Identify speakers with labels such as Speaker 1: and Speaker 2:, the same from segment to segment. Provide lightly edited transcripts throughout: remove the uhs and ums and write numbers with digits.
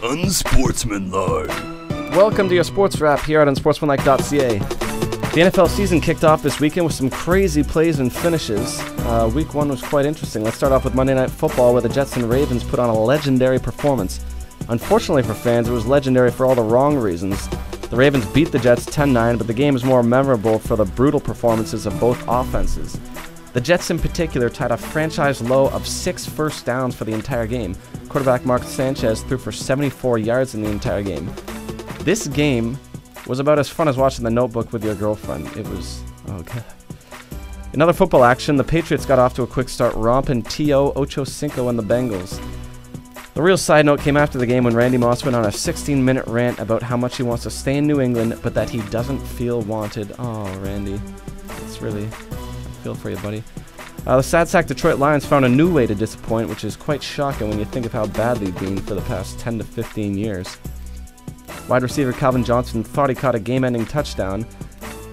Speaker 1: Unsportsmanlike.
Speaker 2: Welcome to your sports wrap here at Unsportsmanlike.ca. The NFL season kicked off this weekend with some crazy plays and finishes. Week 1 was quite interesting. Let's start off with Monday Night Football, where the Jets and Ravens put on a legendary performance. Unfortunately for fans, it was legendary for all the wrong reasons. The Ravens beat the Jets 10-9, but the game is more memorable for the brutal performances of both offenses. The Jets in particular tied a franchise low of 6 first downs for the entire game. Quarterback Mark Sanchez threw for 74 yards in the entire game. This game was about as fun as watching The Notebook with your girlfriend. It was, oh god. In other football action, the Patriots got off to a quick start, romping T.O. Ocho Cinco and the Bengals. The real side note came after the game when Randy Moss went on a 16-minute rant about how much he wants to stay in New England, but that he doesn't feel wanted. Oh, Randy. It's really... I feel for you, buddy. The sad sack Detroit Lions found a new way to disappoint, which is quite shocking when you think of how bad they've been for the past 10 to 15 years. Wide receiver Calvin Johnson thought he caught a game-ending touchdown,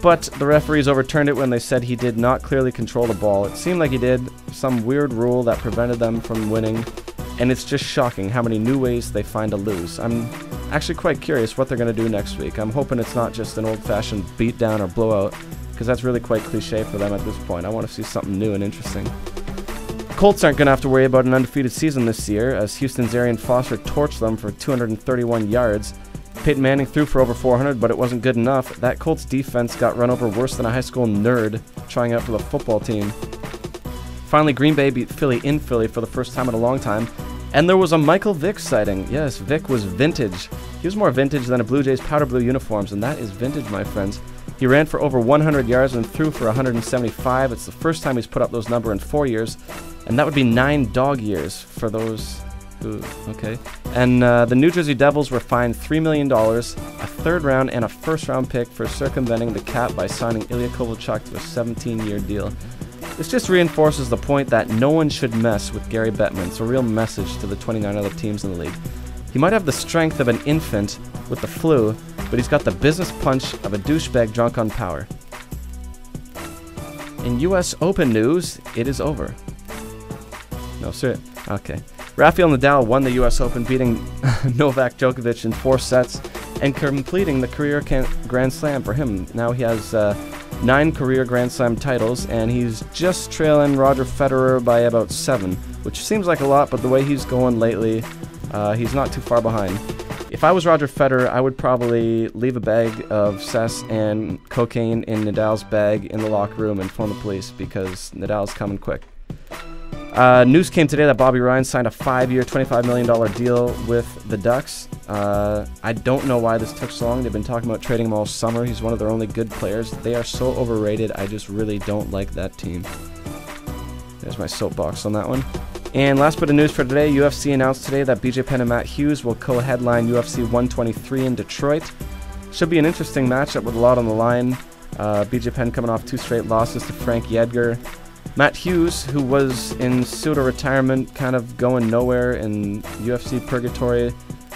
Speaker 2: but the referees overturned it when they said he did not clearly control the ball. It seemed like he did some weird rule that prevented them from winning, and it's just shocking how many new ways they find to lose. I'm actually quite curious what they're going to do next week. I'm hoping it's not just an old-fashioned beatdown or blowout, because that's really quite cliche for them at this point. I want to see something new and interesting. Colts aren't going to have to worry about an undefeated season this year, as Houston's Arian Foster torched them for 231 yards. Peyton Manning threw for over 400, but it wasn't good enough. That Colts defense got run over worse than a high school nerd trying out for the football team. Finally, Green Bay beat Philly in Philly for the first time in a long time, and there was a Michael Vick sighting. Yes, Vick was vintage. He was more vintage than a Blue Jays powder blue uniforms, and that is vintage, my friends. He ran for over 100 yards and threw for 175. It's the first time he's put up those numbers in 4 years, and that would be 9 dog years for those who... Okay. And the New Jersey Devils were fined $3 million, a third-round and a first-round pick for circumventing the cap by signing Ilya Kovalchuk to a 17-year deal. This just reinforces the point that no one should mess with Gary Bettman. It's a real message to the 29 other teams in the league. He might have the strength of an infant with the flu, but he's got the business punch of a douchebag drunk on power. In U.S. Open news, it is over. No, sir. Okay. Rafael Nadal won the U.S. Open, beating Novak Djokovic in 4 sets and completing the career Grand Slam for him. Now he has 9 career Grand Slam titles, and he's just trailing Roger Federer by about 7, which seems like a lot, but the way he's going lately, he's not too far behind. If I was Roger Federer, I would probably leave a bag of cess and cocaine in Nadal's bag in the locker room and phone the police, because Nadal's coming quick. News came today that Bobby Ryan signed a 5-year, $25 million deal with the Ducks. I don't know why this took so long. They've been talking about trading him all summer. He's one of their only good players. They are so overrated. I just really don't like that team. There's my soapbox on that one. And last bit of news for today, UFC announced today that BJ Penn and Matt Hughes will co-headline UFC 123 in Detroit. Should be an interesting matchup with a lot on the line. BJ Penn coming off 2 straight losses to Frank Yedgar. Matt Hughes, who was in pseudo-retirement, kind of going nowhere in UFC purgatory,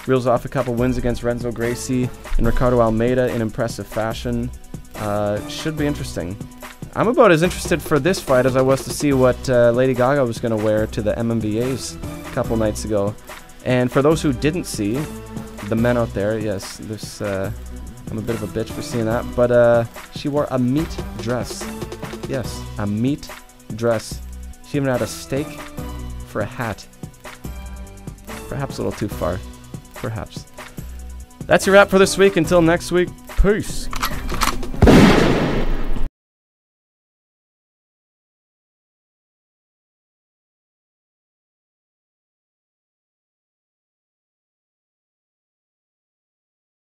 Speaker 2: reels off a couple wins against Renzo Gracie and Ricardo Almeida in impressive fashion. Should be interesting. I'm about as interested for this fight as I was to see what Lady Gaga was going to wear to the MMVAs a couple nights ago. And for those who didn't see, the men out there, yes, this I'm a bit of a bitch for seeing that, but she wore a meat dress. Yes, a meat dress. She even had a steak for a hat. Perhaps a little too far. Perhaps. That's your wrap for this week. Until next week, peace.